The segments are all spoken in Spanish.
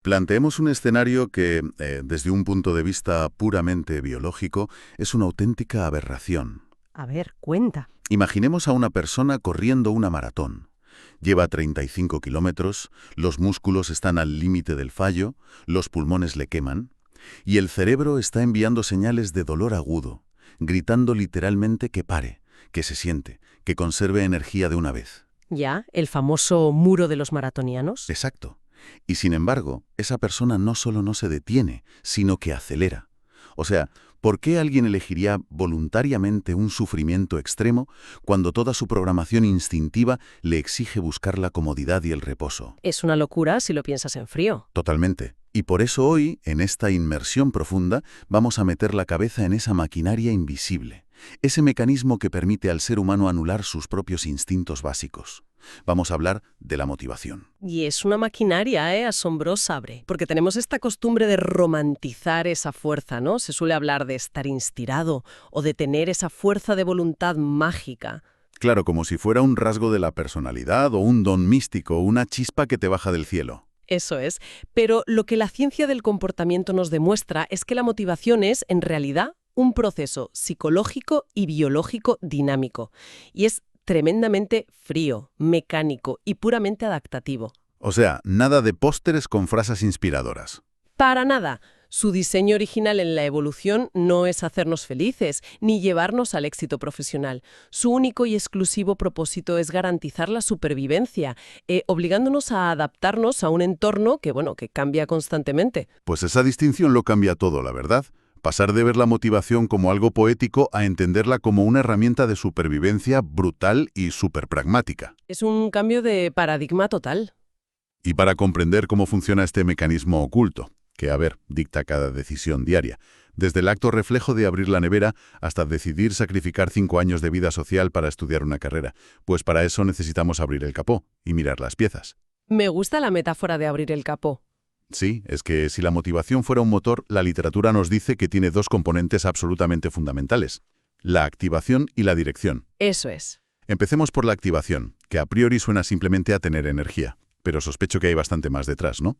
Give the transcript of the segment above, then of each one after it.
Planteemos un escenario que, desde un punto de vista puramente biológico, es una auténtica aberración. A ver, cuenta. Imaginemos a una persona corriendo una maratón. Lleva 35 kilómetros, los músculos están al límite del fallo, los pulmones le queman, y el cerebro está enviando señales de dolor agudo, gritando literalmente que pare, que se siente, que conserve energía de una vez. Ya, el famoso muro de los maratonianos. Exacto. Y sin embargo, esa persona no solo no se detiene, sino que acelera. O sea, ¿por qué alguien elegiría voluntariamente un sufrimiento extremo cuando toda su programación instintiva le exige buscar la comodidad y el reposo? Es una locura si lo piensas en frío. Totalmente. Y por eso hoy, en esta inmersión profunda, vamos a meter la cabeza en esa maquinaria invisible, ese mecanismo que permite al ser humano anular sus propios instintos básicos. Vamos a hablar de la motivación. Y es una maquinaria, asombrosa, Bre, porque tenemos esta costumbre de romantizar esa fuerza, ¿no? Se suele hablar de estar inspirado o de tener esa fuerza de voluntad mágica. Claro, como si fuera un rasgo de la personalidad o un don místico, una chispa que te baja del cielo. Eso es. Pero lo que la ciencia del comportamiento nos demuestra es que la motivación es, en realidad, un proceso psicológico y biológico dinámico. Y es tremendamente frío, mecánico y puramente adaptativo. O sea, nada de pósteres con frases inspiradoras. Para nada. Su diseño original en la evolución no es hacernos felices, ni llevarnos al éxito profesional. Su único y exclusivo propósito es garantizar la supervivencia, obligándonos a adaptarnos a un entorno que cambia constantemente. Pues esa distinción lo cambia todo, la verdad. Pasar de ver la motivación como algo poético a entenderla como una herramienta de supervivencia brutal y superpragmática. Es un cambio de paradigma total. Y para comprender cómo funciona este mecanismo oculto, que, dicta cada decisión diaria, desde el acto reflejo de abrir la nevera hasta decidir sacrificar 5 años de vida social para estudiar una carrera, pues para eso necesitamos abrir el capó y mirar las piezas. Me gusta la metáfora de abrir el capó. Sí, es que si la motivación fuera un motor, la literatura nos dice que tiene 2 componentes absolutamente fundamentales: la activación y la dirección. Eso es. Empecemos por la activación, que a priori suena simplemente a tener energía, pero sospecho que hay bastante más detrás, ¿no?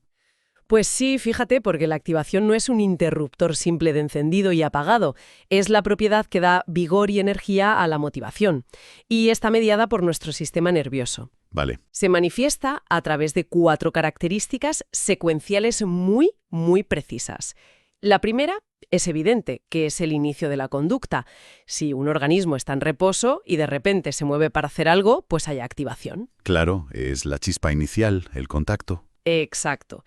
Pues sí, fíjate, porque la activación no es un interruptor simple de encendido y apagado, es la propiedad que da vigor y energía a la motivación, y está mediada por nuestro sistema nervioso. Vale. Se manifiesta a través de 4 características secuenciales muy, muy precisas. La primera es evidente, que es el inicio de la conducta. Si un organismo está en reposo y de repente se mueve para hacer algo, pues hay activación. Claro, es la chispa inicial, el contacto. Exacto.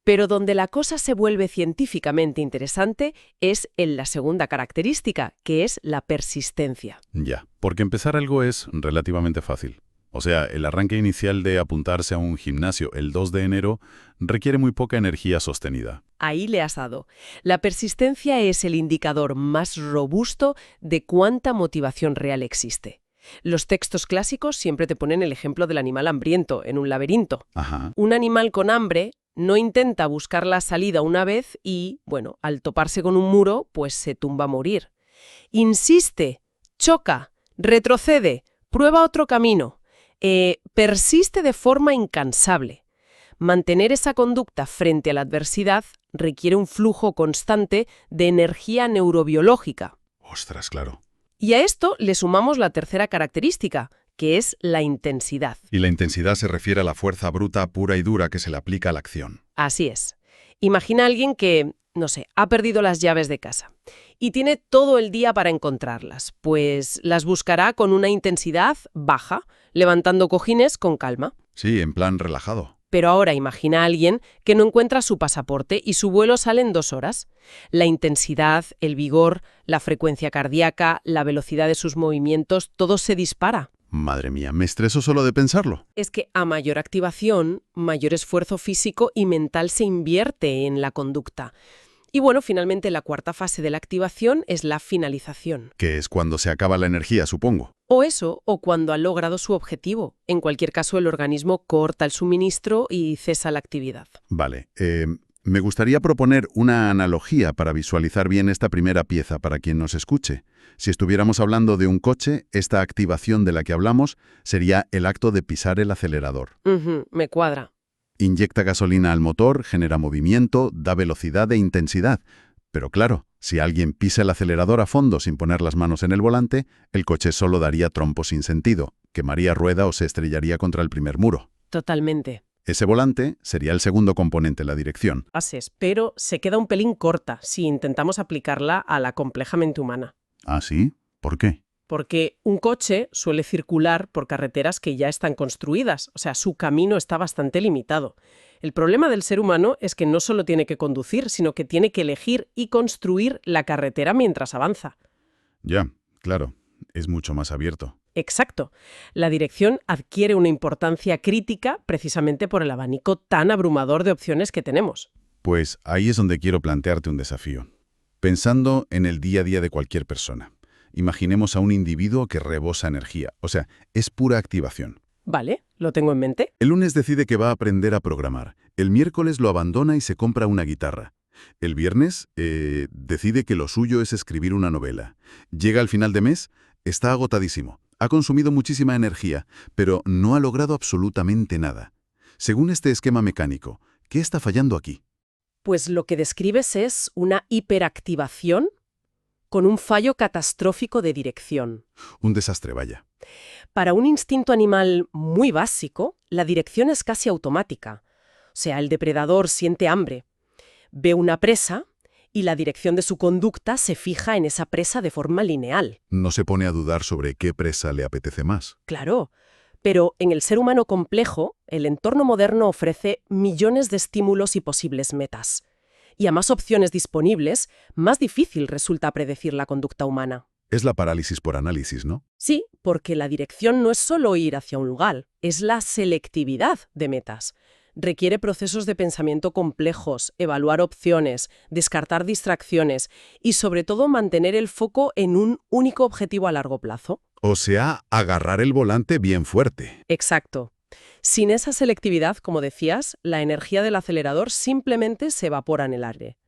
Pero donde la cosa se vuelve científicamente interesante es en la segunda característica, que es la persistencia. Ya, porque empezar algo es relativamente fácil. O sea, el arranque inicial de apuntarse a un gimnasio el 2 de enero requiere muy poca energía sostenida. Ahí le has dado. La persistencia es el indicador más robusto de cuánta motivación real existe. Los textos clásicos siempre te ponen el ejemplo del animal hambriento en un laberinto. Ajá. Un animal con hambre no intenta buscar la salida una vez y, al toparse con un muro, pues se tumba a morir. Insiste, choca, retrocede, prueba otro camino. Persiste de forma incansable. Mantener esa conducta frente a la adversidad requiere un flujo constante de energía neurobiológica. Ostras, claro. Y a esto le sumamos la tercera característica, que es la intensidad. Y la intensidad se refiere a la fuerza bruta, pura y dura que se le aplica a la acción. Así es. Imagina a alguien que, ha perdido las llaves de casa y tiene todo el día para encontrarlas, pues las buscará con una intensidad baja, levantando cojines con calma. Sí, en plan relajado. Pero ahora imagina a alguien que no encuentra su pasaporte y su vuelo sale en 2 horas. La intensidad, el vigor, la frecuencia cardíaca, la velocidad de sus movimientos, todo se dispara. Madre mía, me estreso solo de pensarlo. Es que a mayor activación, mayor esfuerzo físico y mental se invierte en la conducta. Y finalmente la cuarta fase de la activación es la finalización. Que es cuando se acaba la energía, supongo. O eso, o cuando ha logrado su objetivo. En cualquier caso, el organismo corta el suministro y cesa la actividad. Vale. Me gustaría proponer una analogía para visualizar bien esta primera pieza para quien nos escuche. Si estuviéramos hablando de un coche, esta activación de la que hablamos sería el acto de pisar el acelerador. Me cuadra. Inyecta gasolina al motor, genera movimiento, da velocidad e intensidad. Pero claro, si alguien pisa el acelerador a fondo sin poner las manos en el volante, el coche solo daría trompos sin sentido, quemaría rueda o se estrellaría contra el primer muro. Totalmente. Ese volante sería el segundo componente, la dirección. Ases, pero se queda un pelín corta si intentamos aplicarla a la compleja mente humana. ¿Ah, sí? ¿Por qué? Porque un coche suele circular por carreteras que ya están construidas, o sea, su camino está bastante limitado. El problema del ser humano es que no solo tiene que conducir, sino que tiene que elegir y construir la carretera mientras avanza. Ya, claro, es mucho más abierto. Exacto. La dirección adquiere una importancia crítica precisamente por el abanico tan abrumador de opciones que tenemos. Pues ahí es donde quiero plantearte un desafío. Pensando en el día a día de cualquier persona. Imaginemos a un individuo que rebosa energía, o sea, es pura activación. Vale, lo tengo en mente. El lunes decide que va a aprender a programar. El miércoles lo abandona y se compra una guitarra. El viernes decide que lo suyo es escribir una novela. Llega al final de mes, está agotadísimo. Ha consumido muchísima energía, pero no ha logrado absolutamente nada. Según este esquema mecánico, ¿qué está fallando aquí? Pues lo que describes es una hiperactivación con un fallo catastrófico de dirección. Un desastre, vaya. Para un instinto animal muy básico, la dirección es casi automática. O sea, el depredador siente hambre, ve una presa y la dirección de su conducta se fija en esa presa de forma lineal. No se pone a dudar sobre qué presa le apetece más. Claro, pero en el ser humano complejo, el entorno moderno ofrece millones de estímulos y posibles metas. Y a más opciones disponibles, más difícil resulta predecir la conducta humana. Es la parálisis por análisis, ¿no? Sí, porque la dirección no es solo ir hacia un lugar, es la selectividad de metas. Requiere procesos de pensamiento complejos, evaluar opciones, descartar distracciones y, sobre todo, mantener el foco en un único objetivo a largo plazo. O sea, agarrar el volante bien fuerte. Exacto. Sin esa selectividad, como decías, la energía del acelerador simplemente se evapora en el aire.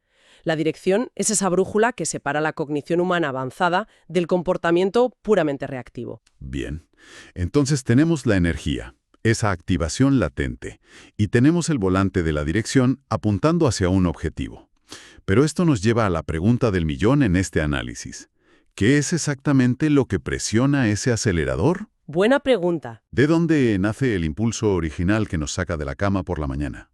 La dirección es esa brújula que separa la cognición humana avanzada del comportamiento puramente reactivo. Bien. Entonces tenemos la energía, esa activación latente, y tenemos el volante de la dirección apuntando hacia un objetivo. Pero esto nos lleva a la pregunta del millón en este análisis. ¿Qué es exactamente lo que presiona ese acelerador? Buena pregunta. ¿De dónde nace el impulso original que nos saca de la cama por la mañana?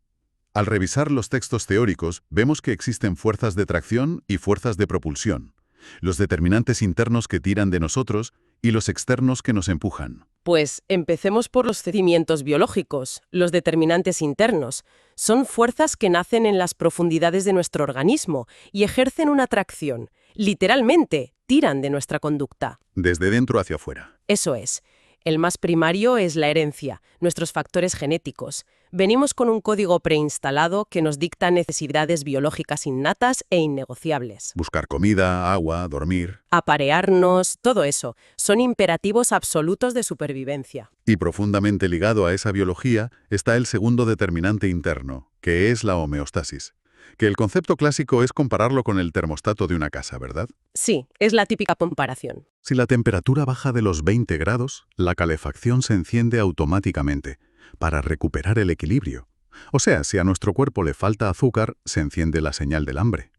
Al revisar los textos teóricos, vemos que existen fuerzas de tracción y fuerzas de propulsión, los determinantes internos que tiran de nosotros y los externos que nos empujan. Pues empecemos por los cimientos biológicos, los determinantes internos. Son fuerzas que nacen en las profundidades de nuestro organismo y ejercen una atracción. Literalmente, tiran de nuestra conducta. Desde dentro hacia afuera. Eso es. El más primario es la herencia, nuestros factores genéticos. Venimos con un código preinstalado que nos dicta necesidades biológicas innatas e innegociables. Buscar comida, agua, dormir. Aparearnos, todo eso, son imperativos absolutos de supervivencia. Y profundamente ligado a esa biología está el segundo determinante interno, que es la homeostasis. Que el concepto clásico es compararlo con el termostato de una casa, ¿verdad? Sí, es la típica comparación. Si la temperatura baja de los 20 grados, la calefacción se enciende automáticamente para recuperar el equilibrio. O sea, si a nuestro cuerpo le falta azúcar, se enciende la señal del hambre.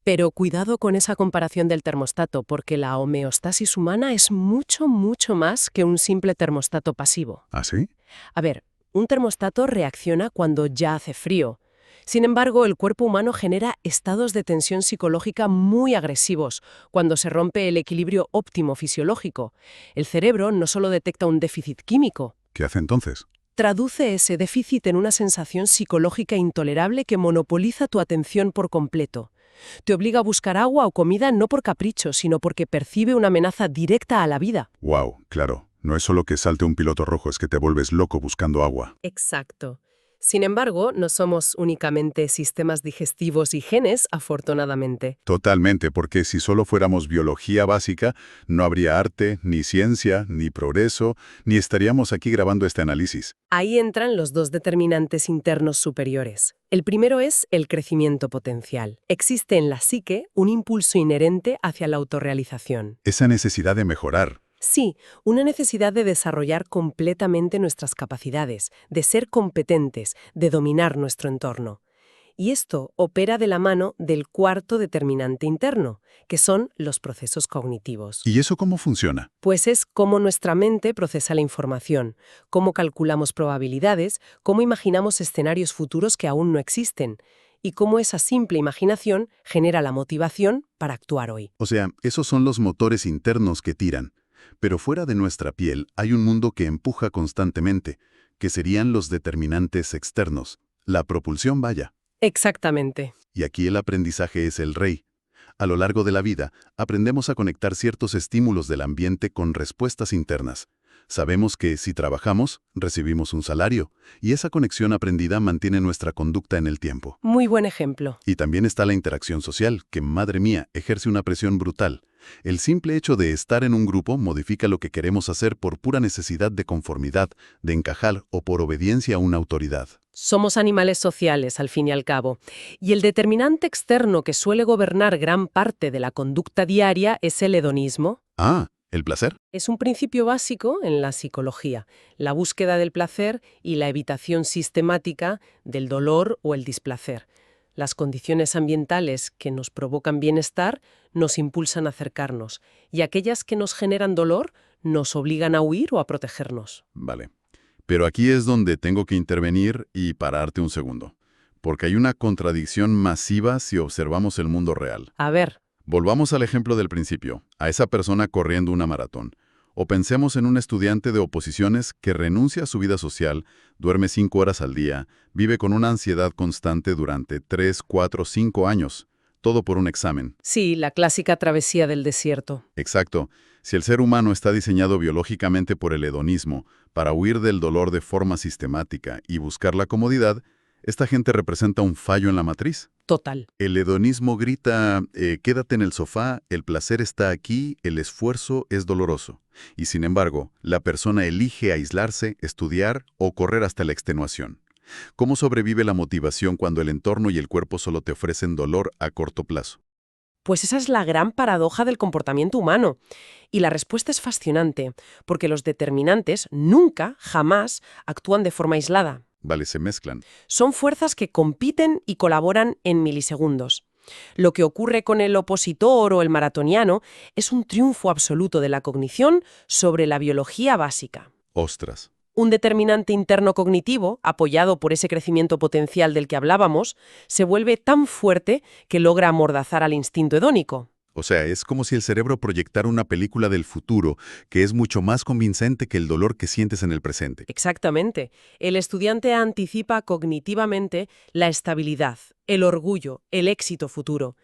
Pero cuidado con esa comparación del termostato, porque la homeostasis humana es mucho, mucho más que un simple termostato pasivo. ¿Ah, sí? A ver, un termostato reacciona cuando ya hace frío. Sin embargo, el cuerpo humano genera estados de tensión psicológica muy agresivos cuando se rompe el equilibrio óptimo fisiológico. El cerebro no solo detecta un déficit químico, ¿Qué hace entonces? traduce ese déficit en una sensación psicológica intolerable que monopoliza tu atención por completo. Te obliga a buscar agua o comida no por capricho, sino porque percibe una amenaza directa a la vida. ¡Wow! Claro, no es solo que salte un piloto rojo, es que te vuelves loco buscando agua. Exacto. Sin embargo, no somos únicamente sistemas digestivos y genes, afortunadamente. Totalmente, porque si solo fuéramos biología básica, no habría arte, ni ciencia, ni progreso, ni estaríamos aquí grabando este análisis. Ahí entran los dos determinantes internos superiores. El primero es el crecimiento potencial. Existe en la psique un impulso inherente hacia la autorrealización. Esa necesidad de mejorar, Sí, una necesidad de desarrollar completamente nuestras capacidades, de ser competentes, de dominar nuestro entorno. Y esto opera de la mano del cuarto determinante interno, que son los procesos cognitivos. ¿Y eso cómo funciona? Pues es cómo nuestra mente procesa la información, cómo calculamos probabilidades, cómo imaginamos escenarios futuros que aún no existen, y cómo esa simple imaginación genera la motivación para actuar hoy. O sea, esos son los motores internos que tiran. Pero fuera de nuestra piel hay un mundo que empuja constantemente, que serían los determinantes externos. La propulsión, vaya. Exactamente. Y aquí el aprendizaje es el rey. A lo largo de la vida, aprendemos a conectar ciertos estímulos del ambiente con respuestas internas. Sabemos que si trabajamos, recibimos un salario, y esa conexión aprendida mantiene nuestra conducta en el tiempo. Muy buen ejemplo. Y también está la interacción social, que, madre mía, ejerce una presión brutal. El simple hecho de estar en un grupo modifica lo que queremos hacer por pura necesidad de conformidad, de encajar o por obediencia a una autoridad. Somos animales sociales, al fin y al cabo. Y el determinante externo que suele gobernar gran parte de la conducta diaria es el hedonismo. Ah, ¿el placer? Es un principio básico en la psicología, la búsqueda del placer y la evitación sistemática del dolor o el displacer. Las condiciones ambientales que nos provocan bienestar nos impulsan a acercarnos, y aquellas que nos generan dolor nos obligan a huir o a protegernos. Vale. Pero aquí es donde tengo que intervenir y pararte un segundo. Porque hay una contradicción masiva si observamos el mundo real. A ver, Volvamos al ejemplo del principio, a esa persona corriendo una maratón. O pensemos en un estudiante de oposiciones que renuncia a su vida social, duerme 5 horas al día, vive con una ansiedad constante durante 3, 4, 5 años. Todo por un examen. sí, la clásica travesía del desierto. Exacto. Si el ser humano está diseñado biológicamente por el hedonismo, para huir del dolor de forma sistemática y buscar la comodidad, esta gente representa un fallo en la matriz. Total. El hedonismo grita, quédate en el sofá, el placer está aquí, el esfuerzo es doloroso. Y sin embargo, la persona elige aislarse, estudiar o correr hasta la extenuación. ¿Cómo sobrevive la motivación cuando el entorno y el cuerpo solo te ofrecen dolor a corto plazo? Pues esa es la gran paradoja del comportamiento humano. Y la respuesta es fascinante, porque los determinantes nunca, jamás, actúan de forma aislada. Vale, se mezclan. Son fuerzas que compiten y colaboran en milisegundos. Lo que ocurre con el opositor o el maratoniano es un triunfo absoluto de la cognición sobre la biología básica. Ostras. Un determinante interno cognitivo, apoyado por ese crecimiento potencial del que hablábamos, se vuelve tan fuerte que logra amordazar al instinto hedónico. O sea, es como si el cerebro proyectara una película del futuro que es mucho más convincente que el dolor que sientes en el presente. Exactamente. El estudiante anticipa cognitivamente la estabilidad, el orgullo, el éxito futuro.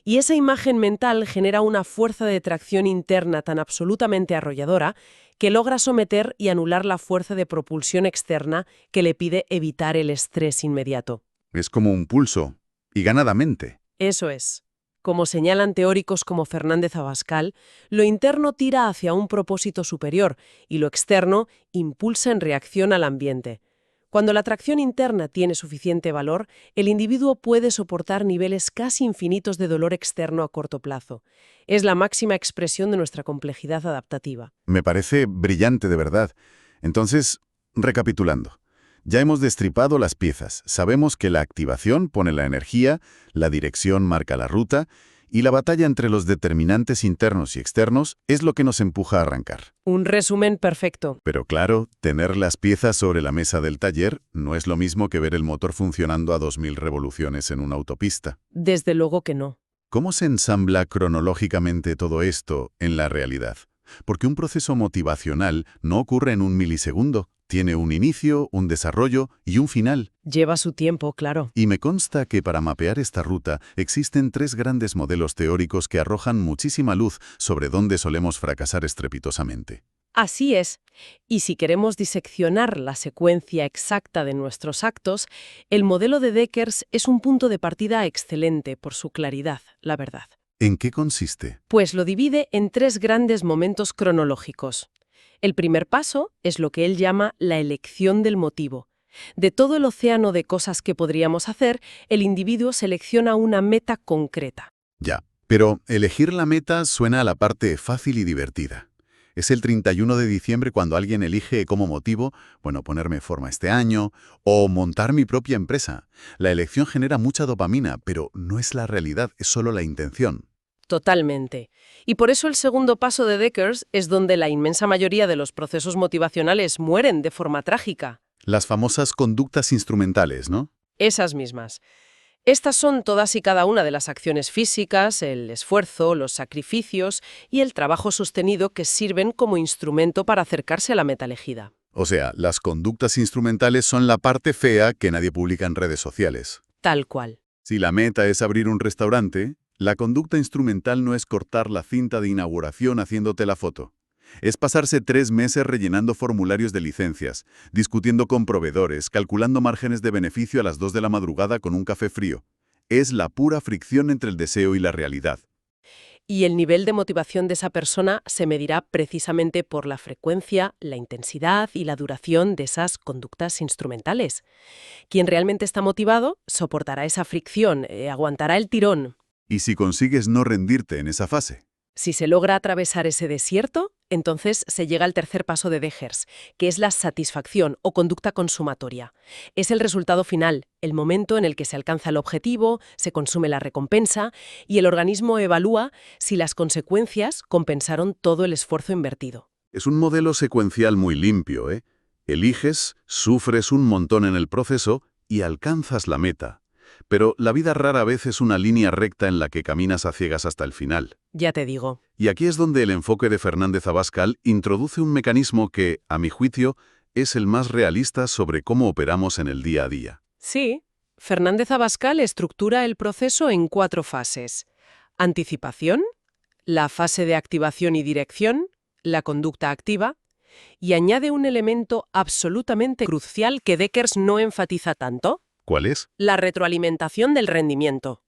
Y esa imagen mental genera una fuerza de tracción interna tan absolutamente arrolladora que logra someter y anular la fuerza de propulsión externa que le pide evitar el estrés inmediato. Es como un pulso, y ganadamente. Eso es. Como señalan teóricos como Fernández Abascal, lo interno tira hacia un propósito superior y lo externo impulsa en reacción al ambiente. Cuando la tracción interna tiene suficiente valor, el individuo puede soportar niveles casi infinitos de dolor externo a corto plazo. Es la máxima expresión de nuestra complejidad adaptativa. Me parece brillante de verdad. Entonces, recapitulando. Ya hemos destripado las piezas. Sabemos que la activación pone la energía, la dirección marca la ruta, y la batalla entre los determinantes internos y externos es lo que nos empuja a arrancar. Un resumen perfecto. Pero claro, tener las piezas sobre la mesa del taller no es lo mismo que ver el motor funcionando a 2000 revoluciones en una autopista. Desde luego que no. ¿Cómo se ensambla cronológicamente todo esto en la realidad? Porque un proceso motivacional no ocurre en un milisegundo. Tiene un inicio, un desarrollo y un final. Lleva su tiempo, claro. Y me consta que para mapear esta ruta existen 3 grandes modelos teóricos que arrojan muchísima luz sobre dónde solemos fracasar estrepitosamente. Así es. Y si queremos diseccionar la secuencia exacta de nuestros actos, el modelo de Deckers es un punto de partida excelente por su claridad, la verdad. ¿En qué consiste? Pues lo divide en 3 grandes momentos cronológicos. El primer paso es lo que él llama la elección del motivo. De todo el océano de cosas que podríamos hacer, el individuo selecciona una meta concreta. Ya, pero elegir la meta suena a la parte fácil y divertida. Es el 31 de diciembre cuando alguien elige como motivo, bueno, ponerme en forma este año o montar mi propia empresa. La elección genera mucha dopamina, pero no es la realidad, es solo la intención. Totalmente. Y por eso el segundo paso de Deckers es donde la inmensa mayoría de los procesos motivacionales mueren de forma trágica. Las famosas conductas instrumentales, ¿no? Esas mismas. Estas son todas y cada una de las acciones físicas, el esfuerzo, los sacrificios y el trabajo sostenido que sirven como instrumento para acercarse a la meta elegida. O sea, las conductas instrumentales son la parte fea que nadie publica en redes sociales. Tal cual. Si la meta es abrir un restaurante, la conducta instrumental no es cortar la cinta de inauguración haciéndote la foto. Es pasarse 3 meses rellenando formularios de licencias, discutiendo con proveedores, calculando márgenes de beneficio a las 2 de la madrugada con un café frío. Es la pura fricción entre el deseo y la realidad. Y el nivel de motivación de esa persona se medirá precisamente por la frecuencia, la intensidad y la duración de esas conductas instrumentales. Quien realmente está motivado soportará esa fricción, aguantará el tirón. Y si consigues no rendirte en esa fase, Si se logra atravesar ese desierto, entonces se llega al tercer paso de Deckers, que es la satisfacción o conducta consumatoria. Es el resultado final, el momento en el que se alcanza el objetivo, se consume la recompensa y el organismo evalúa si las consecuencias compensaron todo el esfuerzo invertido. es un modelo secuencial muy limpio, ¿eh? Eliges, sufres un montón en el proceso y alcanzas la meta. Pero la vida rara vez es una línea recta en la que caminas a ciegas hasta el final. Ya te digo. Y aquí es donde el enfoque de Fernández Abascal introduce un mecanismo que, a mi juicio, es el más realista sobre cómo operamos en el día a día. Sí, Fernández Abascal estructura el proceso en 4 fases. Anticipación, la fase de activación y dirección, la conducta activa, y añade un elemento absolutamente crucial que Deckers no enfatiza tanto: ¿Cuál es? la retroalimentación del rendimiento.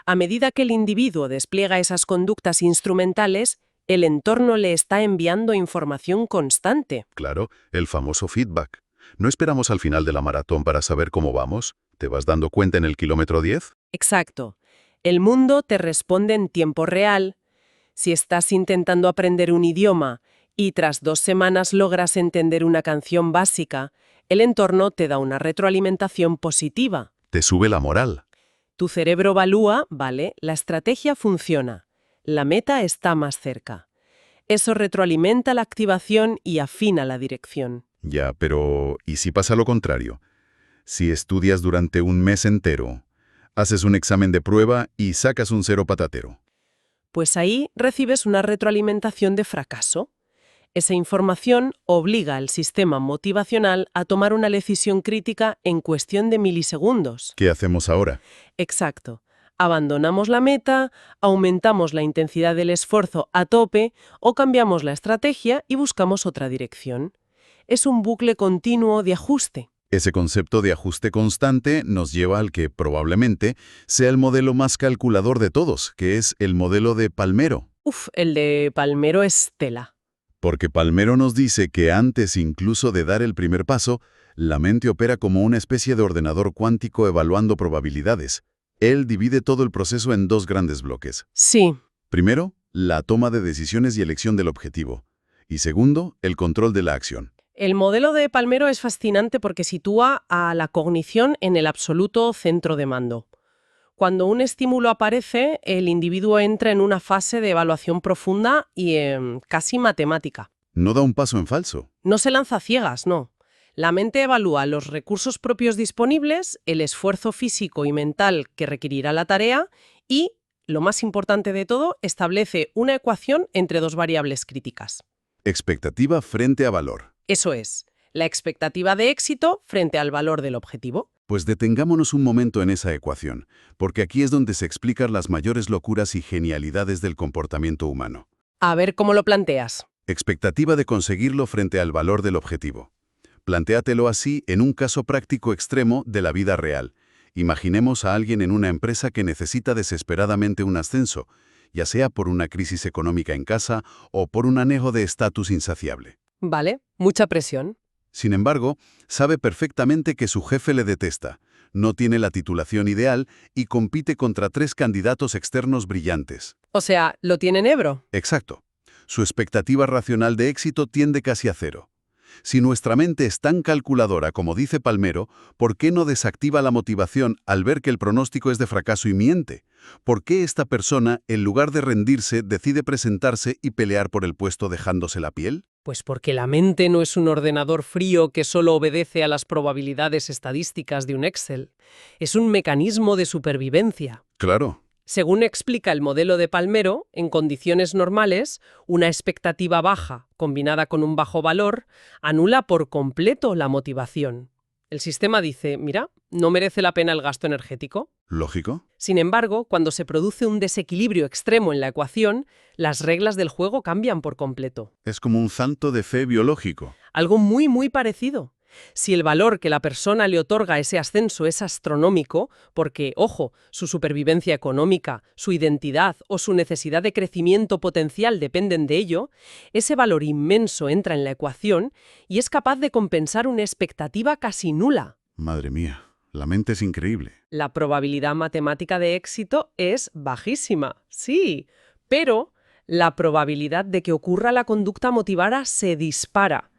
A medida que el individuo despliega esas conductas instrumentales, el entorno le está enviando información constante. Claro, el famoso feedback. ¿No esperamos al final de la maratón para saber cómo vamos? ¿Te vas dando cuenta en el kilómetro 10? Exacto. El mundo te responde en tiempo real. Si estás intentando aprender un idioma y tras 2 semanas logras entender una canción básica, el entorno te da una retroalimentación positiva. Te sube la moral. Tu cerebro evalúa, vale, la estrategia funciona, la meta está más cerca. Eso retroalimenta la activación y afina la dirección. Ya, pero ¿y si pasa lo contrario? Si estudias durante un mes entero, haces un examen de prueba y sacas un 0 patatero. Pues ahí recibes una retroalimentación de fracaso. Esa información obliga al sistema motivacional a tomar una decisión crítica en cuestión de milisegundos. ¿Qué hacemos ahora? Exacto. Abandonamos la meta, aumentamos la intensidad del esfuerzo a tope o cambiamos la estrategia y buscamos otra dirección. Es un bucle continuo de ajuste. Ese concepto de ajuste constante nos lleva al que probablemente sea el modelo más calculador de todos, que es el modelo de Palmero. El de Palmero es tela. Porque Palmero nos dice que antes incluso de dar el primer paso, la mente opera como una especie de ordenador cuántico evaluando probabilidades. Él divide todo el proceso en 2 grandes bloques. Sí, Primero, la toma de decisiones y elección del objetivo. Y segundo, el control de la acción. el modelo de Palmero es fascinante porque sitúa a la cognición en el absoluto centro de mando. Cuando un estímulo aparece, el individuo entra en una fase de evaluación profunda y casi matemática. No da un paso en falso. No se lanza a ciegas, no. La mente evalúa los recursos propios disponibles, el esfuerzo físico y mental que requerirá la tarea y, lo más importante de todo, establece una ecuación entre 2 variables críticas. Expectativa frente a valor. Eso es, la expectativa de éxito frente al valor del objetivo. Pues detengámonos un momento en esa ecuación, porque aquí es donde se explican las mayores locuras y genialidades del comportamiento humano. A ver cómo lo planteas. Expectativa de conseguirlo frente al valor del objetivo. Plantéatelo así en un caso práctico extremo de la vida real. Imaginemos a alguien en una empresa que necesita desesperadamente un ascenso, ya sea por una crisis económica en casa o por un anhelo de estatus insaciable. Vale, mucha presión. Sin embargo, sabe perfectamente que su jefe le detesta, no tiene la titulación ideal y compite contra 3 candidatos externos brillantes. O sea, lo tiene en Ebro. Exacto. Su expectativa racional de éxito tiende casi a cero. Si nuestra mente es tan calculadora como dice Palmero, ¿por qué no desactiva la motivación al ver que el pronóstico es de fracaso y miente? ¿Por qué esta persona, en lugar de rendirse, decide presentarse y pelear por el puesto dejándose la piel? Pues porque la mente no es un ordenador frío que solo obedece a las probabilidades estadísticas de un Excel. Es un mecanismo de supervivencia. Claro. Según explica el modelo de Palmero, en condiciones normales, una expectativa baja combinada con un bajo valor anula por completo la motivación. El sistema dice, mira, no merece la pena el gasto energético. ¿Lógico? Sin embargo, cuando se produce un desequilibrio extremo en la ecuación, las reglas del juego cambian por completo. Es como un salto de fe biológico. Algo muy parecido. Si el valor que la persona le otorga a ese ascenso es astronómico, porque, ojo, su supervivencia económica, su identidad o su necesidad de crecimiento potencial dependen de ello, ese valor inmenso entra en la ecuación y es capaz de compensar una expectativa casi nula. Madre mía, la mente es increíble. La probabilidad matemática de éxito es bajísima, sí, pero la probabilidad de que ocurra la conducta motivada se dispara.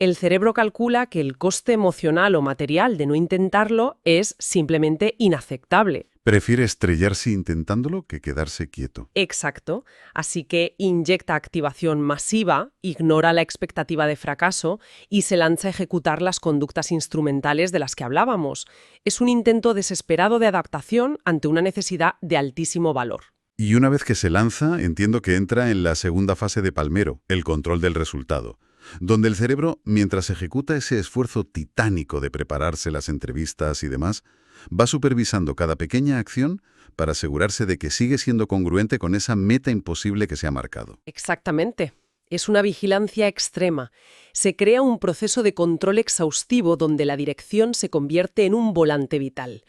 El cerebro calcula que el coste emocional o material de no intentarlo es simplemente inaceptable. Prefiere estrellarse intentándolo que quedarse quieto. Exacto. Así que inyecta activación masiva, ignora la expectativa de fracaso y se lanza a ejecutar las conductas instrumentales de las que hablábamos. Es un intento desesperado de adaptación ante una necesidad de altísimo valor. Y una vez que se lanza, entiendo que entra en la segunda fase de Palmero, el control del resultado, donde el cerebro, mientras ejecuta ese esfuerzo titánico de prepararse las entrevistas y demás, va supervisando cada pequeña acción para asegurarse de que sigue siendo congruente con esa meta imposible que se ha marcado. Exactamente. Es una vigilancia extrema. Se crea un proceso de control exhaustivo donde la dirección se convierte en un volante vital.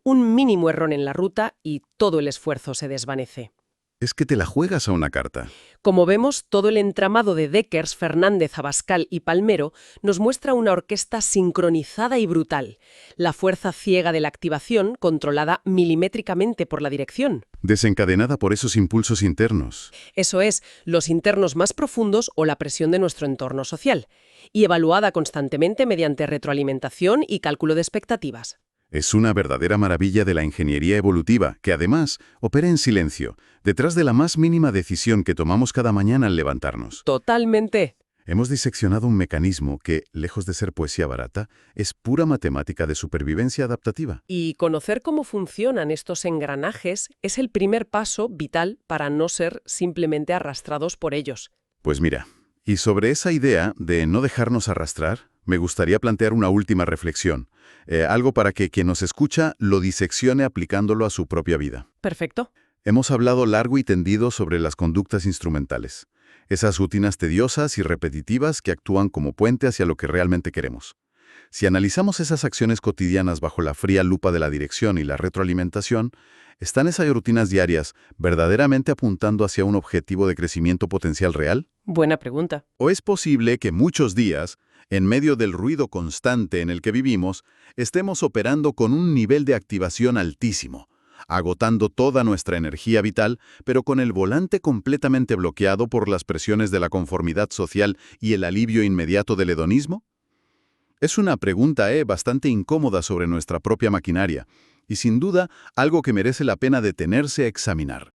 Un mínimo error en la ruta y todo el esfuerzo se desvanece. Es que te la juegas a una carta. Como vemos, todo el entramado de Deckers, Fernández, Abascal y Palmero nos muestra una orquesta sincronizada y brutal. La fuerza ciega de la activación, controlada milimétricamente por la dirección. Desencadenada por esos impulsos internos. Eso es, los internos más profundos o la presión de nuestro entorno social. Y evaluada constantemente mediante retroalimentación y cálculo de expectativas. Es una verdadera maravilla de la ingeniería evolutiva, que además opera en silencio, detrás de la más mínima decisión que tomamos cada mañana al levantarnos. Totalmente. Hemos diseccionado un mecanismo que, lejos de ser poesía barata, es pura matemática de supervivencia adaptativa. Y conocer cómo funcionan estos engranajes es el primer paso vital para no ser simplemente arrastrados por ellos. Pues mira, y sobre esa idea de no dejarnos arrastrar, me gustaría plantear una última reflexión. Algo para que quien nos escucha lo diseccione aplicándolo a su propia vida. Perfecto. Hemos hablado largo y tendido sobre las conductas instrumentales, esas rutinas tediosas y repetitivas que actúan como puente hacia lo que realmente queremos. Si analizamos esas acciones cotidianas bajo la fría lupa de la dirección y la retroalimentación, ¿están esas rutinas diarias verdaderamente apuntando hacia un objetivo de crecimiento potencial real? Buena pregunta. ¿O es posible que muchos días, en medio del ruido constante en el que vivimos, estemos operando con un nivel de activación altísimo, agotando toda nuestra energía vital, pero con el volante completamente bloqueado por las presiones de la conformidad social y el alivio inmediato del hedonismo? Es una pregunta bastante incómoda sobre nuestra propia maquinaria, y sin duda algo que merece la pena detenerse a examinar.